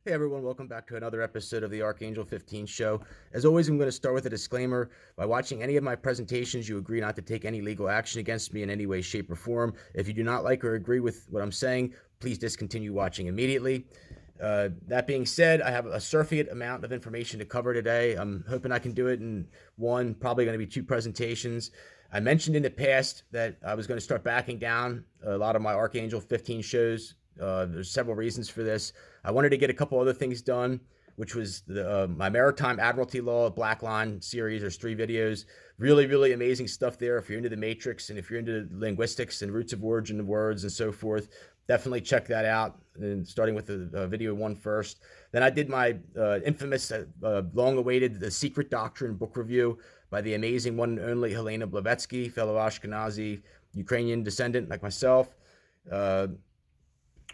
Hey everyone, welcome back to another episode of the Archangel 15 show. As always, I'm going to start with a disclaimer. By watching any of my presentations, you agree not to take any legal action against me in any way, shape, or form. If you do not like or agree with what I'm saying, please discontinue watching immediately. That being said, I have a surfeit amount of information to cover today. I'm hoping I can do it in one, probably going to be two presentations. I mentioned in the past that I was going to start backing down a lot of my Archangel 15 shows. There's several reasons for this. I wanted to get a couple other things done, which was my Maritime Admiralty Law Black Line series. There's 3 videos. Really, really amazing stuff there. If you're into the matrix and if you're into linguistics and roots of origin of words and so forth, definitely check that out. And starting with the video 1 first. Then I did my infamous, long-awaited The Secret Doctrine book review by the amazing one and only Helena Blavatsky, fellow Ashkenazi Ukrainian descendant like myself.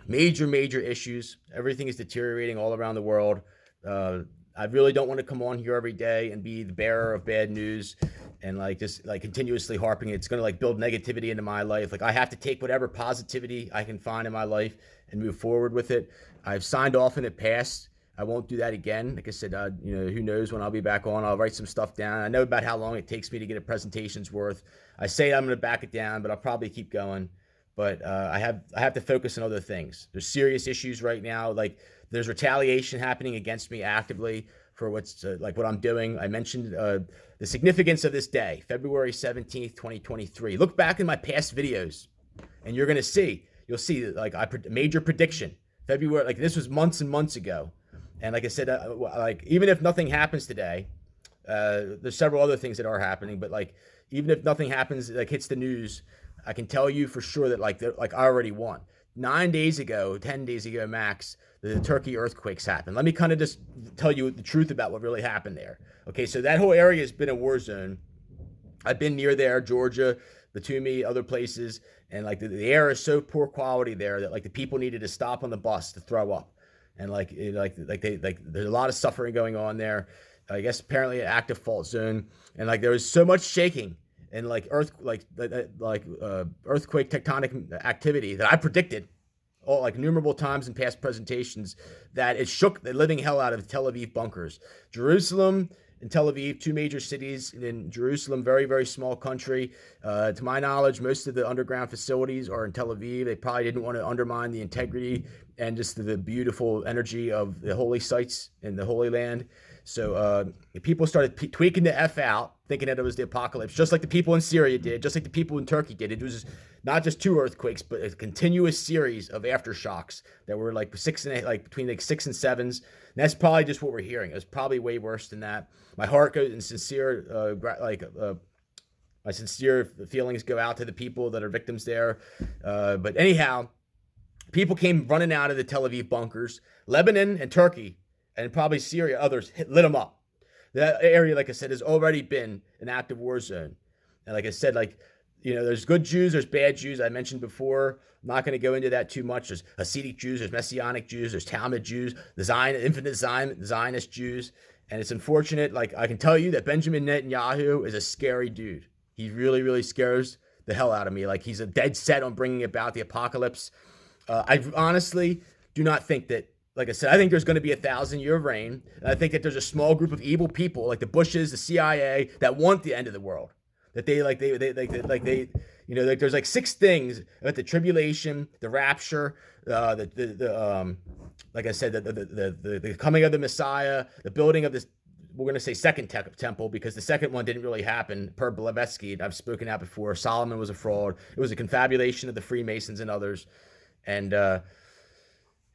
Major issues. Everything is deteriorating all around the world. I really don't want to come on here every day and be the bearer of bad news and just continuously harping. It's going to build negativity into my life. I have to take whatever positivity I can find in my life and move forward with it. I've signed off in the past. I won't do that again. Like I said, who knows when I'll be back on. I'll write some stuff down. I know about how long it takes me to get a presentation's worth. I say I'm going to back it down, but I'll probably keep going. But I have to focus on other things. There's serious issues right now. There's retaliation happening against me actively for what's what I'm doing. I mentioned the significance of this day, February 17th, 2023. Look back in my past videos, and you'll see major prediction. February, this was months and months ago. And like I said, even if nothing happens today, there's several other things that are happening. But even if nothing happens, hits the news, I can tell you for sure that I already won. 10 days ago max, the Turkey earthquakes happened. Let me kind of just tell you the truth about what really happened there. Okay, so that whole area has been a war zone. I've been near there, Georgia, Batumi, other places, and the air is so poor quality there that the people needed to stop on the bus to throw up, and there's a lot of suffering going on there. I guess apparently an active fault zone, and there was so much shaking and earthquake tectonic activity that I predicted innumerable times in past presentations that it shook the living hell out of Tel Aviv bunkers. Jerusalem and Tel Aviv, 2 major cities. In Jerusalem, very, very small country. To my knowledge, most of the underground facilities are in Tel Aviv. They probably didn't want to undermine the integrity and just the beautiful energy of the holy sites in the Holy Land. So people started tweaking the F out, thinking that it was the apocalypse, just like the people in Syria did, just like the people in Turkey did. It was not just 2 earthquakes, but a continuous series of aftershocks that were between 6 and 7s. And that's probably just what we're hearing. It was probably way worse than that. My heart goes and my sincere feelings go out to the people that are victims there. But anyhow, people came running out of the Tel Aviv bunkers. Lebanon and Turkey and probably Syria, others lit them up. That area, like I said, has already been an active war zone. And like I said, there's good Jews, there's bad Jews. I mentioned before, I'm not going to go into that too much. There's Hasidic Jews, there's Messianic Jews, there's Talmud Jews, infinite Zionist Jews. And it's unfortunate, I can tell you that Benjamin Netanyahu is a scary dude. He really, really scares the hell out of me. He's a dead set on bringing about the apocalypse. I honestly do not think that, like I said, I think there's going to be a 1,000-year reign. And I think that there's a small group of evil people like the Bushes, the CIA, that want the end of the world. That there's 6 things about the tribulation, the rapture, like I said, the coming of the Messiah, the building of this, we're going to say second temple, because the second one didn't really happen per Blavatsky. I've spoken out before. Solomon was a fraud. It was a confabulation of the Freemasons and others. And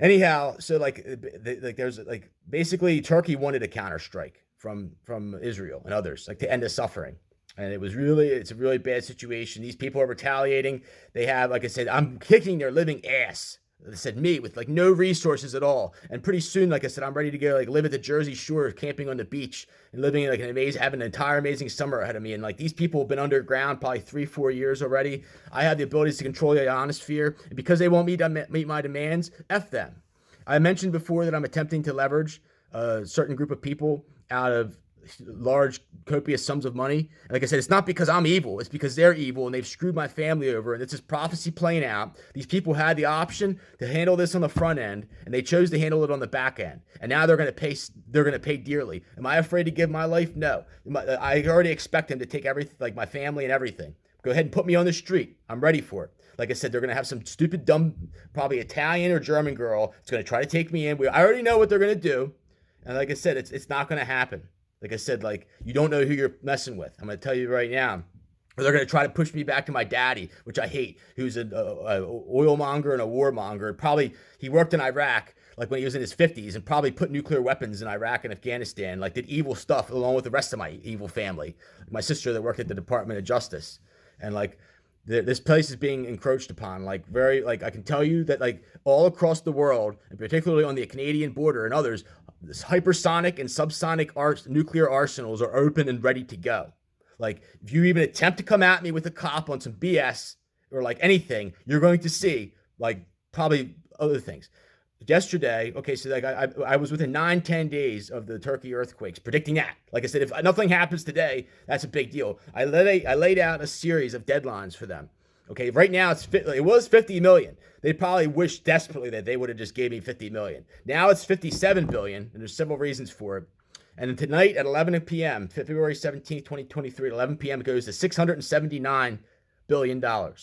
anyhow, so there's basically Turkey wanted a counterstrike from Israel and others, to end the suffering. And it's a really bad situation. These people are retaliating. They have, like I said, I'm kicking their living ass. They said me with no resources at all. And pretty soon, like I said, I'm ready to go live at the Jersey Shore, camping on the beach and living in having an entire amazing summer ahead of me. And these people have been underground probably 3-4 years already. I have the abilities to control the ionosphere, and because they won't meet my demands, F them. I mentioned before that I'm attempting to leverage a certain group of people out of large, copious sums of money. And like I said, it's not because I'm evil. It's because they're evil and they've screwed my family over. And it's this prophecy playing out. These people had the option to handle this on the front end, and they chose to handle it on the back end. And now they're going to pay. They're going to pay dearly. Am I afraid to give my life? No. I already expect them to take everything, like my family and everything. Go ahead and put me on the street. I'm ready for it. Like I said, they're going to have some stupid, dumb, probably Italian or German girl. It's going to try to take me in. I already know what they're going to do. And like I said, it's not going to happen. Like I said, like, you don't know who you're messing with. I'm going to tell you right now. Or they're going to try to push me back to my daddy, which I hate, who's an oil monger and a warmonger. Probably he worked in Iraq, like when he was in his 50s, and probably put nuclear weapons in Iraq and Afghanistan, like did evil stuff along with the rest of my evil family. My sister that worked at the Department of Justice. And like, this place is being encroached upon, like very, like I can tell you that like all across the world, and particularly on the Canadian border and others, this hypersonic and subsonic nuclear arsenals are open and ready to go. Like, if you even attempt to come at me with a cop on some BS or like anything, you're going to see like probably other things. Yesterday, okay, so like I was within 9-10 days of the Turkey earthquakes, predicting that. Like I said, if nothing happens today, that's a big deal. I laid out a series of deadlines for them. Okay, right now it was 50 million. They probably wish desperately that they would have just gave me 50 million. Now it's 57 billion, and there's several reasons for it. And tonight at 11 p.m., February 17th, 2023, at 11 p.m., it goes to $679 billion. And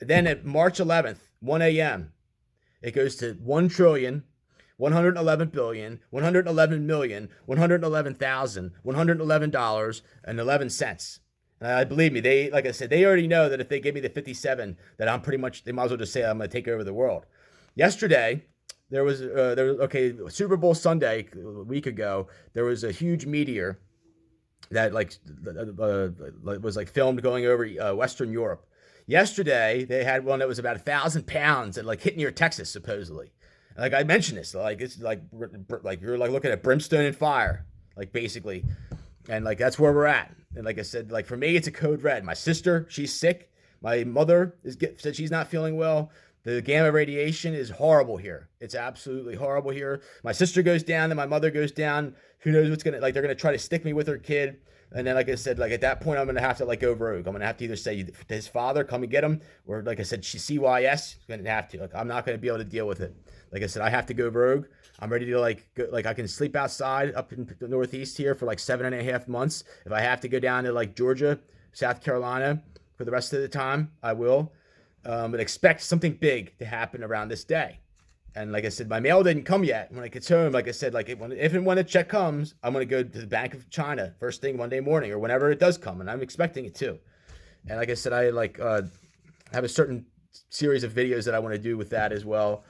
then at March 11th, 1 a.m., it goes to 1 trillion, 111 billion, 111 million, 111,000, $111.11. Believe me, they, like I said, they already know that if they give me the 57, that I'm pretty much, they might as well just say I'm going to take over the world. Yesterday, there was Super Bowl Sunday, a week ago, there was a huge meteor that was like filmed going over Western Europe. Yesterday, they had one that was about 1,000 pounds and like hit near Texas, supposedly. Like I mentioned this, like it's like you're like looking at brimstone and fire, like basically. And like that's where we're at. And like I said, like for me, it's a code red. My sister, she's sick. My mother said she's not feeling well. The gamma radiation is horrible here. It's absolutely horrible here. My sister goes down, then my mother goes down. Who knows what's gonna, like, they're gonna try to stick me with her kid. And then, like I said, like at that point, I'm gonna have to like go rogue. I'm gonna have to either say to his father, come and get him, or like I said, CYS. Gonna have to. Like I'm not gonna be able to deal with it. Like I said, I have to go rogue. I'm ready to like go, like I can sleep outside up in the Northeast here for like 7.5 months. If I have to go down to like Georgia, South Carolina for the rest of the time, I will. But expect something big to happen around this day. And like I said, my mail didn't come yet. When I get home, like I said, like if and when a check comes, I'm going to go to the Bank of China first thing Monday morning or whenever it does come. And I'm expecting it too. And like I said, I have a certain series of videos that I want to do with that as well.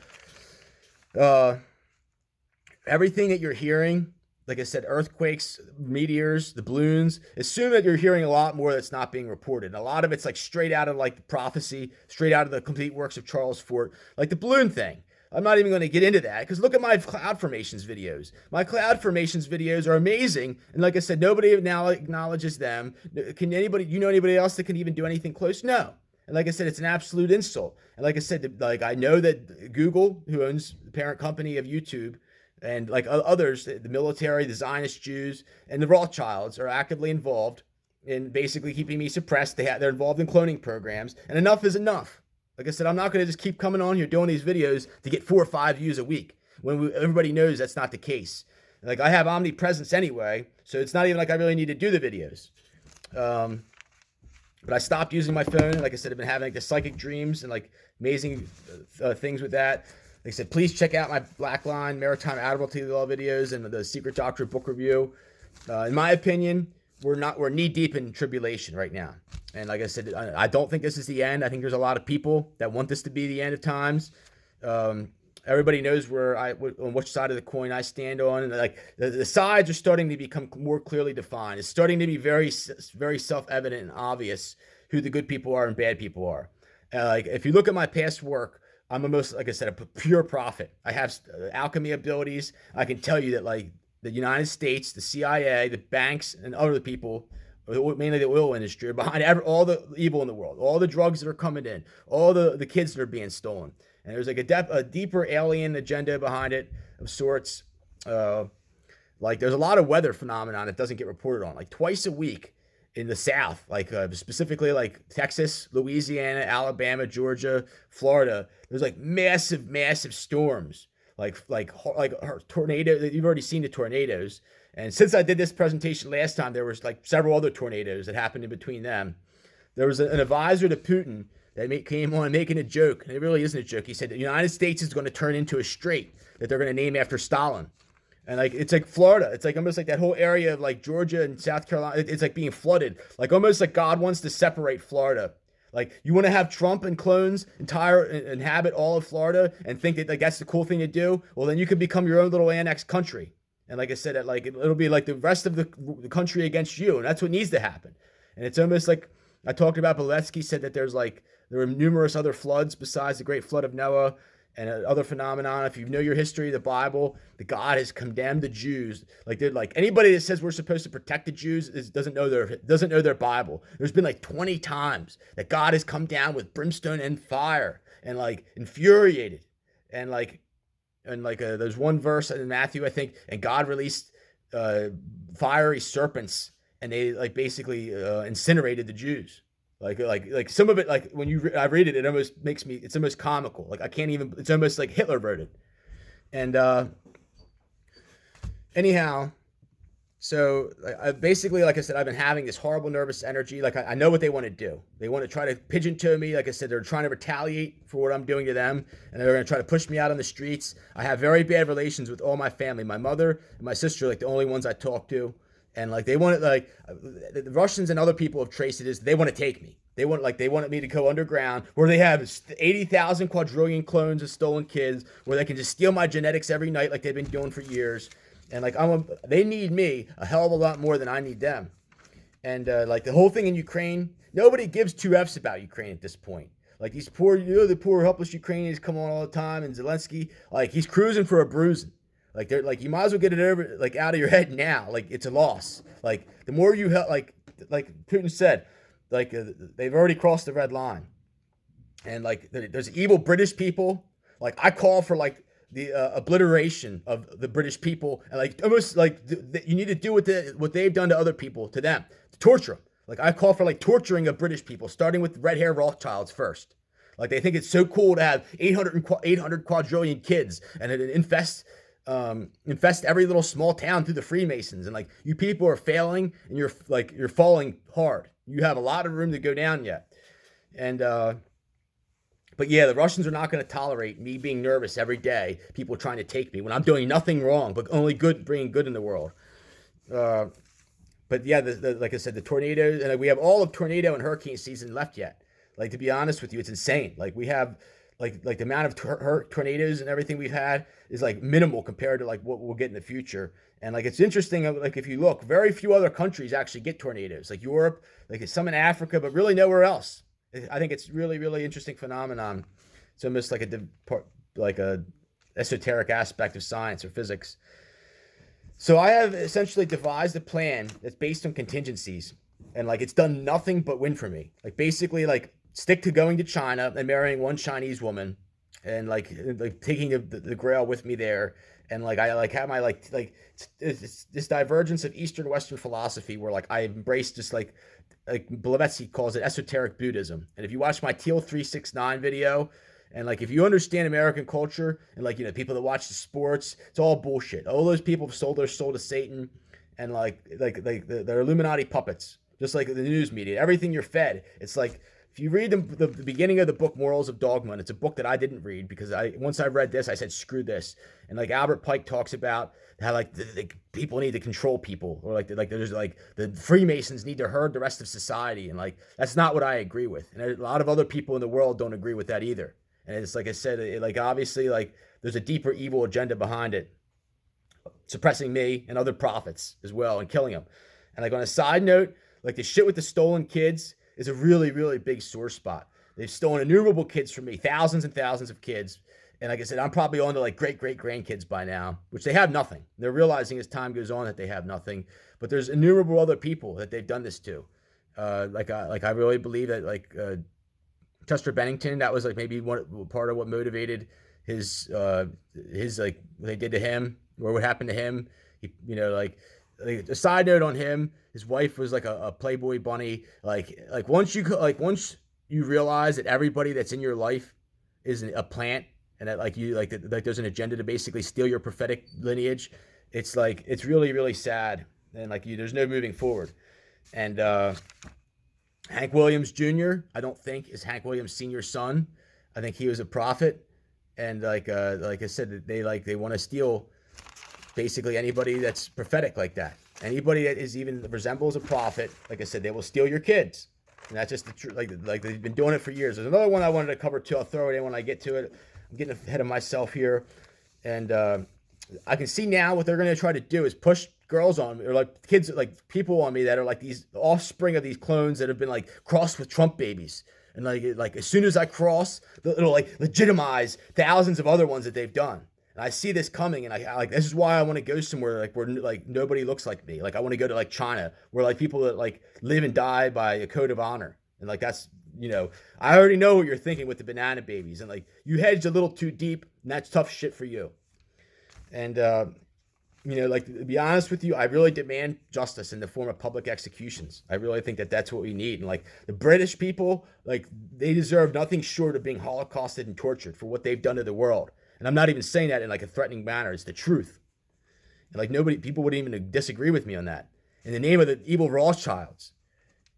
Everything that you're hearing, like I said, earthquakes, meteors, the balloons, assume that you're hearing a lot more that's not being reported. And a lot of it's like straight out of like the prophecy, straight out of the complete works of Charles Fort, like the balloon thing. I'm not even going to get into that because look at my cloud formations videos. My cloud formations videos are amazing. And like I said, nobody now acknowledges them. Can anybody, you know anybody else that can even do anything close? No. And like I said, it's an absolute insult. And like I said, like I know that Google, who owns the parent company of YouTube, and like others, the military, the Zionist Jews, and the Rothschilds are actively involved in basically keeping me suppressed. They're involved in cloning programs, and enough is enough. Like I said, I'm not going to just keep coming on here doing these videos to get 4 or 5 views a week when everybody knows that's not the case. Like I have omnipresence anyway, so it's not even like I really need to do the videos. But I stopped using my phone. Like I said, I've been having like the psychic dreams and like amazing things with that. Like I said, please check out my Black Line Maritime Admiralty Law videos and the Secret Doctorate book review. In my opinion, we're knee deep in tribulation right now. And like I said, I don't think this is the end. I think there's a lot of people that want this to be the end of times. Everybody knows on which side of the coin I stand on, and like the sides are starting to become more clearly defined. It's starting to be very, very self-evident and obvious who the good people are and bad people are. Like if you look at my past work, I'm almost, like I said, a pure prophet. I have alchemy abilities. I can tell you that like the United States, the CIA, the banks, and other people, mainly the oil industry, are behind all the evil in the world, all the drugs that are coming in, all the kids that are being stolen. And there's like a deeper alien agenda behind it of sorts. Like Like there's a lot of weather phenomenon that doesn't get reported on. Like twice a week in the South, like specifically like Texas, Louisiana, Alabama, Georgia, Florida. There's like massive, massive storms, like tornado. You've already seen the tornadoes. And since I did this presentation last time, there was like several other tornadoes that happened in between them. There was an advisor to Putin that came on making a joke, and it really isn't a joke. He said the United States is going to turn into a strait that they're going to name after Stalin. And like it's like Florida, it's like almost like that whole area of like Georgia and South Carolina. It's like being flooded, like almost like God wants to separate Florida. Like you want to have Trump and clones inhabit all of Florida and think that like that's the cool thing to do. Well, then you could become your own little annexed country. And like I said, it'll be like the rest of the country against you, and that's what needs to happen. And it's almost like I talked about. Beletsky said that there were numerous other floods besides the Great Flood of Noah and other phenomenon. If you know your history of the Bible, the God has condemned the Jews. Like they're like anybody that says we're supposed to protect the Jews doesn't know their Bible. There's been like 20 times that God has come down with brimstone and fire and like infuriated and there's one verse in Matthew, I think, and God released fiery serpents and they like basically incinerated the Jews. Like some of it, like when I read it, it almost makes me, it's almost comical. Like I can't even, it's almost like Hitler wrote it. And anyhow, so I basically, like I said, I've been having this horrible nervous energy. Like I know what they want to do. They want to try to pigeon-toe me. Like I said, they're trying to retaliate for what I'm doing to them. And they're going to try to push me out on the streets. I have very bad relations with all my family. My mother and my sister are like the only ones I talk to. And like they want it, like the Russians and other people have traced it as they want to take me. They wanted me to go underground where they have 80,000 quadrillion clones of stolen kids, where they can just steal my genetics every night like they've been doing for years. And like they need me a hell of a lot more than I need them. And like the whole thing in Ukraine, nobody gives two F's about Ukraine at this point. Like these poor, the poor helpless Ukrainians come on all the time, and Zelensky, like he's cruising for a bruising. Like they're like, you might as well get it over, like out of your head now. Like it's a loss. Like the more you help, like Putin said, like they've already crossed the red line. And like there's evil British people. Like I call for like the obliteration of the British people, and like almost like you need to do what they've done to other people, to them, to torture them. Like I call for like torturing of British people, starting with red hair Rothschilds first. Like they think it's so cool to have 800 quadrillion kids and it infest every little small town through the Freemasons. And like you people are failing, and you're falling hard. You have a lot of room to go down yet. And but yeah, the Russians are not going to tolerate me being nervous every day, people trying to take me when I'm doing nothing wrong but only good, bringing good in the world. But yeah, like I said, the tornadoes, and we have all of tornado and hurricane season left yet. Like to be honest with you, it's insane. Like we have like the amount of tornadoes and everything we've had is like minimal compared to like what we'll get in the future. And like it's interesting, like if you look, very few other countries actually get tornadoes. Like Europe, like some in Africa, but really nowhere else. I think it's really, really interesting phenomenon. It's almost like a esoteric aspect of science or physics. So I have essentially devised a plan that's based on contingencies, and like it's done nothing but win for me. Like basically, like stick to going to China and marrying one Chinese woman, and like taking the Grail with me there, and like I like have my it's this divergence of Eastern Western philosophy where like I embrace just like Blavatsky calls it esoteric Buddhism. And if you watch my Teal 369 video, and like if you understand American culture and like people that watch the sports, it's all bullshit. All those people have sold their soul to Satan, and they're Illuminati puppets, just like the news media. Everything you're fed. It's like if you read the beginning of the book Morals of Dogma, and it's a book that I didn't read because once I read this, I said screw this. And like Albert Pike talks about how like the people need to control people, or like there's like the Freemasons need to herd the rest of society, and like that's not what I agree with, and a lot of other people in the world don't agree with that either. And it's like I said, like obviously like there's a deeper evil agenda behind it, suppressing me and other prophets as well and killing them. And like on a side note, like the shit with the stolen kids is a really, really big sore spot. They've stolen innumerable kids from me, thousands and thousands of kids. And like I said, I'm probably on to like great grandkids by now, which they have nothing. They're realizing as time goes on that they have nothing. But there's innumerable other people that they've done this to. I really believe that Chester Bennington, that was like maybe part of what motivated his like what they did to him or what happened to him. He, like a side note on him, his wife was like a Playboy bunny. Once you realize that everybody that's in your life is a plant, and that like there's an agenda to basically steal your prophetic lineage, it's really really sad, and there's no moving forward. And Hank Williams Jr. I don't think is Hank Williams Sr.'s son. I think he was a prophet, and like I said, they want to steal basically anybody that's prophetic like that. Anybody that is even resembles a prophet, like I said, they will steal your kids. And that's just the truth. Like they've been doing it for years. There's another one I wanted to cover too. I'll throw it in when I get to it. I'm getting ahead of myself here, and I can see now what they're going to try to do is push girls on me, or like kids, like people on me that are like these offspring of these clones that have been like crossed with Trump babies. And like as soon as I cross, it'll like legitimize thousands of other ones that they've done. And I see this coming, and I like this is why I want to go somewhere like where like nobody looks like me. Like I want to go to like China, where like people that like live and die by a code of honor, and like that's I already know what you're thinking with the banana babies, and like you hedged a little too deep, and that's tough shit for you. And like to be honest with you, I really demand justice in the form of public executions. I really think that that's what we need. And like the British people, like they deserve nothing short of being holocausted and tortured for what they've done to the world. And I'm not even saying that in like a threatening manner. It's the truth. And like people wouldn't even disagree with me on that. In the name of the evil Rothschilds.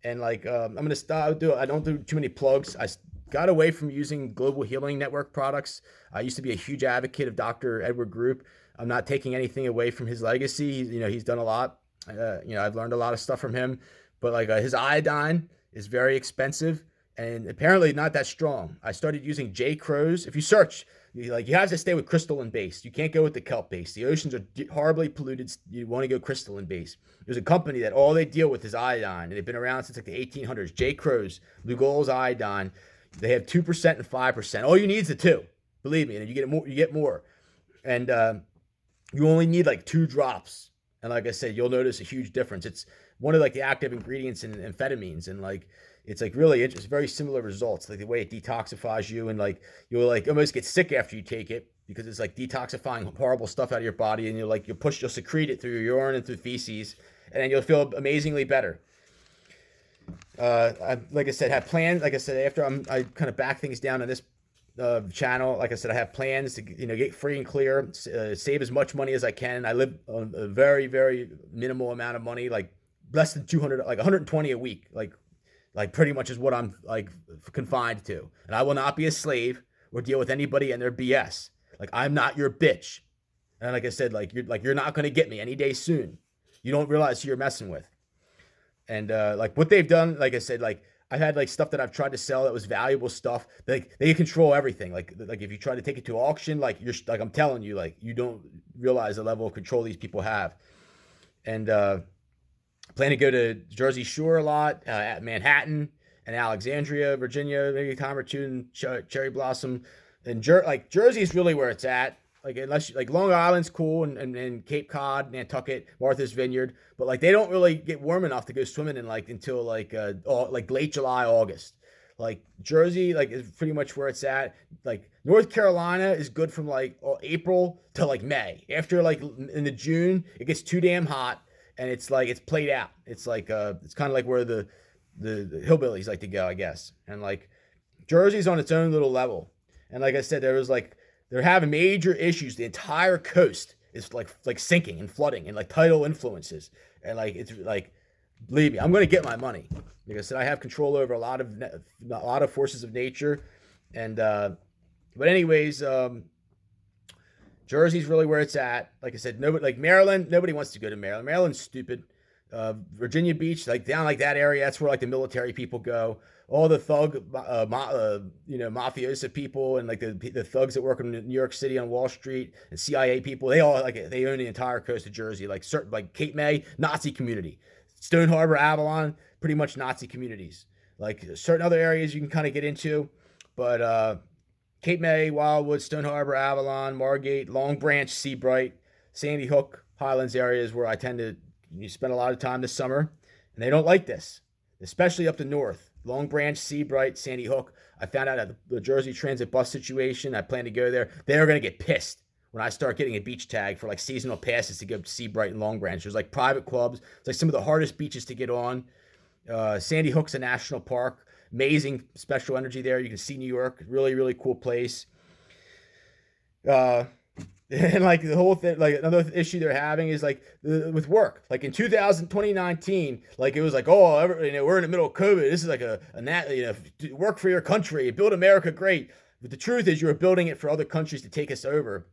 And like I'm gonna stop. I don't do too many plugs. I got away from using Global Healing Network products. I used to be a huge advocate of Dr. Edward Group. I'm not taking anything away from his legacy. He's done a lot. I've learned a lot of stuff from him. But like his iodine is very expensive and apparently not that strong. I started using J. Crow's. If you search, you have to stay with crystalline base. You can't go with the kelp base. The oceans are horribly polluted. You want to go crystalline base. There's a company that all they deal with is iodine, and they've been around since like the 1800s. J. Crow's, Lugol's iodine. They have 2% and 5%. All you need is the 2. Believe me, and you get more. You get more, and you only need like 2 drops. And like I said, you'll notice a huge difference. It's one of like the active ingredients in amphetamines, and like it's like really it's very similar results, like the way it detoxifies you, and like you'll like almost get sick after you take it because it's like detoxifying horrible stuff out of your body, and you'll secrete it through your urine and through feces, and then you'll feel amazingly better. Like I said, have plans. Like I said, after I kind of back things down on this channel, like I said, I have plans to get free and clear, save as much money as I can. I live on a very very minimal amount of money, like less than 200, like 120 a week, like pretty much is what I'm like confined to. And I will not be a slave or deal with anybody and their BS. Like I'm not your bitch. And like I said, you're not going to get me any day soon. You don't realize who you're messing with. And like what they've done, like I said, like I've had like stuff that I've tried to sell that was valuable stuff. Like they control everything. Like if you try to take it to auction, like I'm telling you, like you don't realize the level of control these people have. And plan to go to Jersey Shore a lot, at Manhattan and Alexandria, Virginia, maybe a time or two, and Cherry Blossom. And Jersey is really where it's at. Like unless like Long Island's cool, and Cape Cod, Nantucket, Martha's Vineyard, but like they don't really get warm enough to go swimming in like until like late July, August. Like Jersey, like is pretty much where it's at. Like North Carolina is good from like April to like May. After like in the June, it gets too damn hot. And it's like it's played out. It's like it's kind of like where the hillbillies like to go, I guess. And like Jersey's on its own little level. And like I said, they're having major issues. The entire coast is like sinking and flooding and like tidal influences. And like it's like, believe me, I'm going to get my money. Like I said, I have control over a lot of forces of nature. And but anyways, Jersey's really where it's at. Like I said, like Maryland, nobody wants to go to Maryland. Maryland's stupid. Virginia Beach, like down like that area, that's where like the military people go. All the thug, mafiosa people, and like the thugs that work in New York City on Wall Street, and CIA people, they all they own the entire coast of Jersey. Like certain like Cape May, Nazi community. Stone Harbor, Avalon, pretty much Nazi communities. Like certain other areas you can kind of get into, but Cape May, Wildwood, Stone Harbor, Avalon, Margate, Long Branch, Seabright, Sandy Hook, Highlands areas where I tend to spend a lot of time this summer. And they don't like this, especially up the north. Long Branch, Seabright, Sandy Hook. I found out at the Jersey Transit bus situation. I plan to go there. They're going to get pissed when I start getting a beach tag for like seasonal passes to go to Seabright and Long Branch. There's like private clubs. It's like some of the hardest beaches to get on. Sandy Hook's a national park. Amazing special energy there. You can see New York. Really, really cool place. And like the whole thing, like another issue they're having is like with work. Like in 2019, like it was like, oh, we're in the middle of COVID. This is like work for your country, build America great. But the truth is, you're building it for other countries to take us over.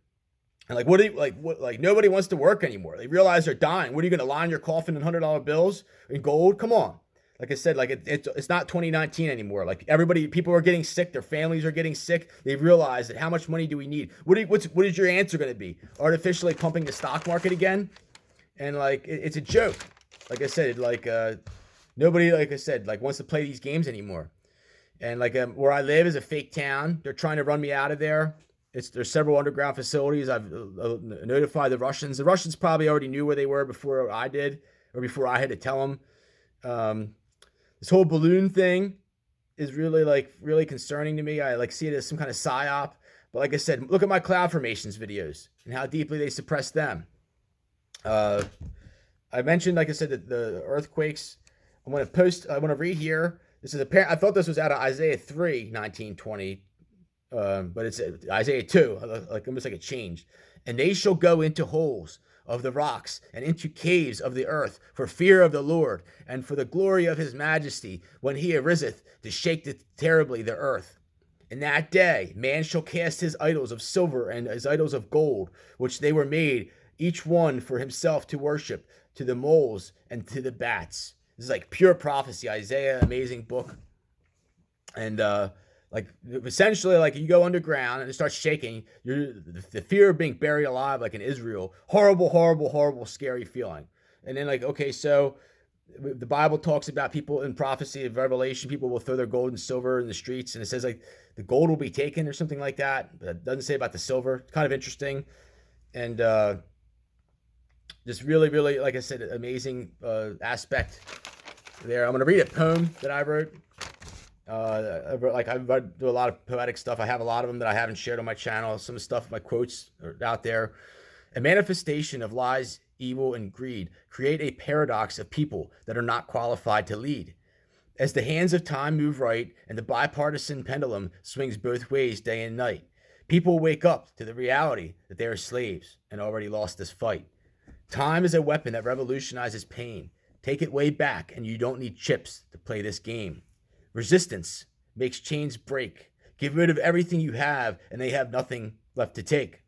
And like, like nobody wants to work anymore. They realize they're dying. What are you going to line your coffin in $100 bills in gold? Come on. Like I said, like it's not 2019 anymore. Like people are getting sick. Their families are getting sick. They realize that how much money do we need? What is your answer going to be? Artificially pumping the stock market again? And like it's a joke. Like I said, like nobody, like I said, like wants to play these games anymore. And like where I live is a fake town. They're trying to run me out of there. There's several underground facilities. I've notified the Russians. The Russians probably already knew where they were before I did, or before I had to tell them. This whole balloon thing is really concerning to me. I like see it as some kind of psyop. But like I said, look at my cloud formations videos and how deeply they suppress them. I mentioned, like I said, that the earthquakes. I want to read here. This is I thought this was out of Isaiah 3, 19, 20. But it's Isaiah 2, like almost like it changed. And they shall go into holes of the rocks and into caves of the earth for fear of the Lord and for the glory of his majesty when he ariseth to shake terribly the earth. In that day man shall cast his idols of silver and his idols of gold, which they were made, each one for himself to worship, to the moles and to the bats. This is like pure prophecy. Isaiah, amazing book. And like essentially, like you go underground and it starts shaking. The fear of being buried alive, like in Israel, horrible, scary feeling. And then like, okay, so the Bible talks about people in prophecy of Revelation, people will throw their gold and silver in the streets, and it says like the gold will be taken or something like that. But it doesn't say about the silver. It's kind of interesting, and just really, like I said, amazing aspect there. I'm gonna read a poem that I wrote. I do a lot of poetic stuff. I have a lot of them that I haven't shared on my channel. Some stuff, my quotes are out there. A manifestation of lies, evil, and greed create a paradox of people that are not qualified to lead. As the hands of time move right and the bipartisan pendulum swings both ways day and night, people wake up to the reality that they are slaves and already lost this fight. Time is a weapon that revolutionizes pain. Take it way back and you don't need chips to play this game. Resistance makes chains break. Give rid of everything you have and they have nothing left to take.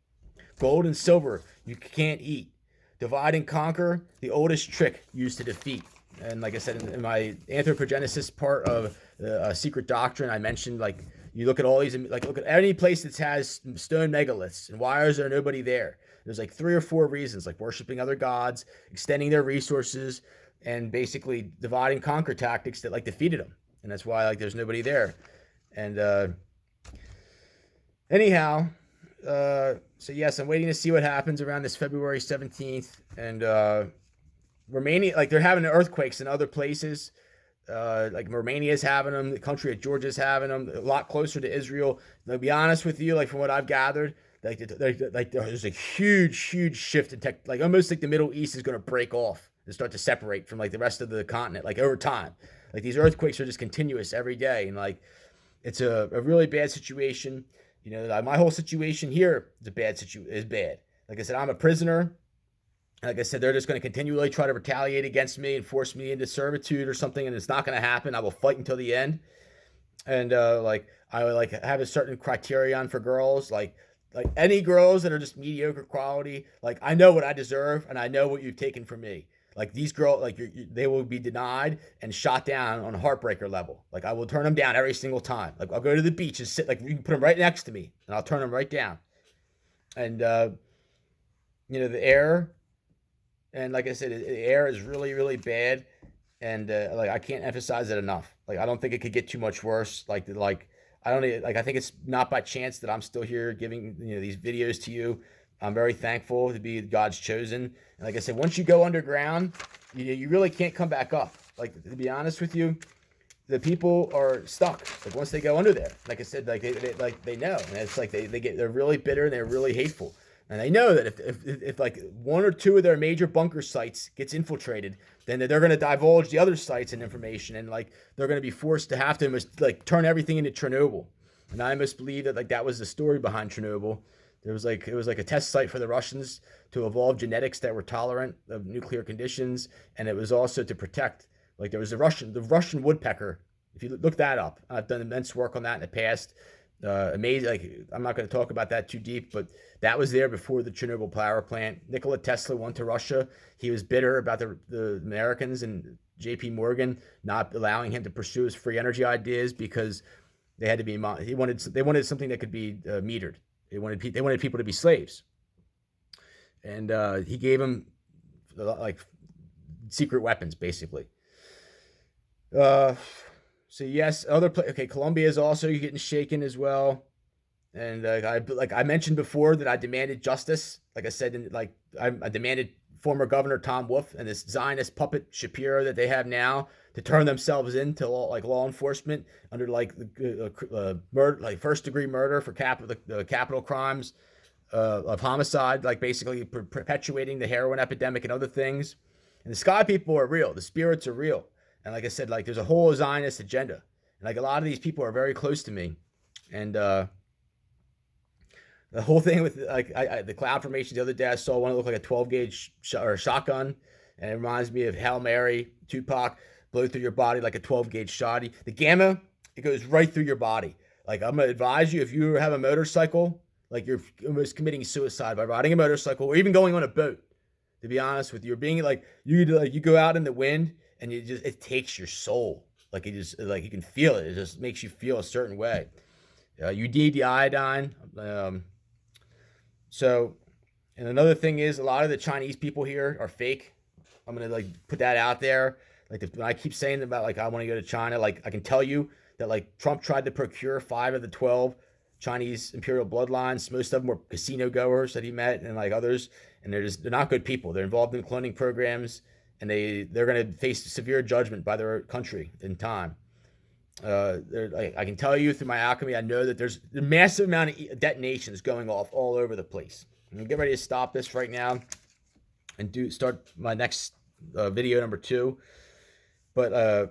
Gold and silver you can't eat. Divide and conquer, the oldest trick used to defeat. And like I said, in my anthropogenesis part of the secret doctrine, I mentioned like you look at all these, like look at any place that has stone megaliths and why is there nobody there? There's like 3 or 4 reasons, like worshiping other gods, extending their resources, and basically divide and conquer tactics that like defeated them. And that's why like there's nobody there. And anyhow, so yes, I'm waiting to see what happens around this February 17th. And Romania, like they're having earthquakes in other places. Like Romania's having them, the country of Georgia's having them, a lot closer to Israel. And to be honest with you, like from what I've gathered, like there's a huge shift in tech. Like almost like the Middle East is going to break off and start to separate from like the rest of the continent, like over time. Like these earthquakes are just continuous every day, and like it's a really bad situation. You know, my whole situation here is bad. Like I said, I'm a prisoner. Like I said, they're just going to continually try to retaliate against me and force me into servitude or something, and it's not going to happen. I will fight until the end. And like I would like have a certain criterion for girls, like any girls that are just mediocre quality. Like I know what I deserve, and I know what you've taken from me. Like these girls, like they will be denied and shot down on a heartbreaker level. Like I will turn them down every single time. Like I'll go to the beach and sit, like you can put them right next to me and I'll turn them right down. And, you know, the air, and like I said, the air is really bad. And like I can't emphasize it enough. Like I don't think it could get too much worse. I think it's not by chance that I'm still here giving these videos to you. I'm very thankful to be God's chosen. And like I said, once you go underground, you really can't come back up. Like to be honest with you, the people are stuck. Like once they go under there, like I said, like they know, and it's like they're really bitter and they're really hateful, and they know that if like one or two of their major bunker sites gets infiltrated, then they're going to divulge the other sites and information, and like they're going to be forced to have to like turn everything into Chernobyl. And I must believe that like that was the story behind Chernobyl. There was like it was like a test site for the Russians to evolve genetics that were tolerant of nuclear conditions, and it was also to protect. Like there was the Russian woodpecker. If you look that up, I've done immense work on that in the past. Amazing. Like I'm not going to talk about that too deep, but that was there before the Chernobyl power plant. Nikola Tesla went to Russia. He was bitter about the Americans and J.P. Morgan not allowing him to pursue his free energy ideas because they had to be. They wanted something that could be metered. They wanted people to be slaves, and he gave them like secret weapons, basically. So yes, okay. Colombia is also getting shaken as well, and I mentioned before that I demanded justice. Like I said, I demanded former Governor Tom Wolf and this Zionist puppet Shapiro that they have now to turn themselves into law enforcement under murder, like first degree murder for the capital crimes of homicide, like basically perpetuating the heroin epidemic and other things. And the sky people are real. The spirits are real. And like I said, like there's a whole Zionist agenda. And like a lot of these people are very close to me. And the whole thing with the cloud formation the other day, I saw one that looked like a 12 gauge shotgun. And it reminds me of Hail Mary, Tupac, blow through your body like a 12 gauge shotty. The gamma, it goes right through your body. Like I'm going to advise you, if you have a motorcycle, like you're almost committing suicide by riding a motorcycle or even going on a boat. To be honest with you, you're being like you go out in the wind and it takes your soul. Like you can feel it. It just makes you feel a certain way. You need the iodine. So, and another thing is a lot of the Chinese people here are fake. I'm gonna put that out there. When I keep saying about I want to go to China, I can tell you that Trump tried to procure 5 of the 12 Chinese imperial bloodlines. Most of them were casino goers that he met and others, and they're not good people. They're involved in cloning programs, and they're going to face severe judgment by their country in time. I can tell you through my alchemy, I know that there's a massive amount of detonations going off all over the place. I'm going to get ready to stop this right now and start my next video number 2. But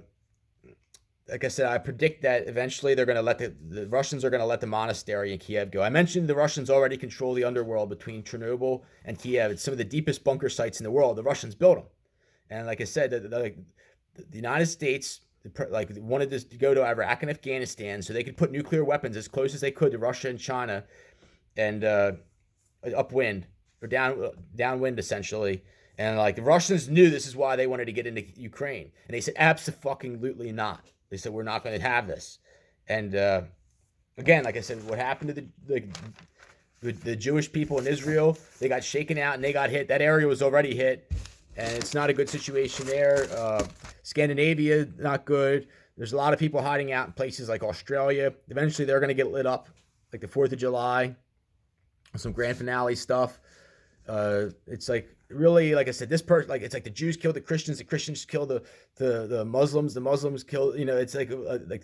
like I said, I predict that eventually they're going to let the Russians are going to let the monastery in Kiev go. I mentioned the Russians already control the underworld between Chernobyl and Kiev. It's some of the deepest bunker sites in the world. The Russians built them. And like I said, the United States wanted this to go to Iraq and Afghanistan so they could put nuclear weapons as close as they could to Russia and China, and upwind or downwind essentially. And the Russians knew this is why they wanted to get into Ukraine, and they said absolutely not. They said we're not going to have this. And again, like I said, what happened to the Jewish people in Israel? They got shaken out and they got hit. That area was already hit. And it's not a good situation there. Scandinavia, not good. There's a lot of people hiding out in places like Australia. Eventually, they're going to get lit up, like the 4th of July. Some grand finale stuff. It's really, like I said, this person, it's like the Jews killed the Christians killed the Muslims, the Muslims killed, it's like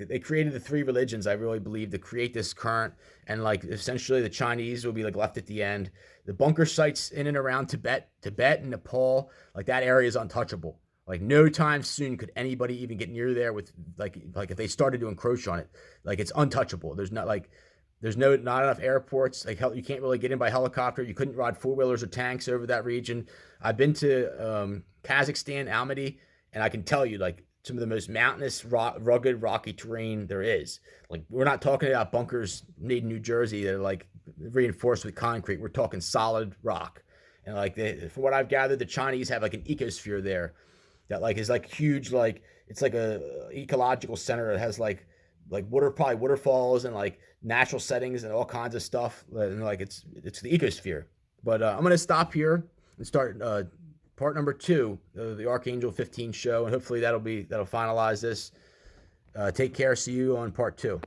they created the 3 religions, I really believe, to create this current. And essentially the Chinese will be left at the end. The bunker sites in and around Tibet and Nepal, that area is untouchable. No time soon could anybody even get near there with if they started to encroach on it. It's untouchable. There's not enough airports. You can't really get in by helicopter. You couldn't ride 4-wheelers or tanks over that region. I've been to Kazakhstan, Almaty, and I can tell you some of the most mountainous, rugged, rocky terrain there is. We're not talking about bunkers made in New Jersey that are reinforced with concrete. We're talking solid rock. And from what I've gathered, the Chinese have an ecosphere there that is huge. It's a ecological center that has waterfalls and natural settings and all kinds of stuff. And it's the ecosphere. But I'm gonna stop here and start part number 2 of the Archangel 15 show, and hopefully that'll finalize this. Take care. See you on part 2.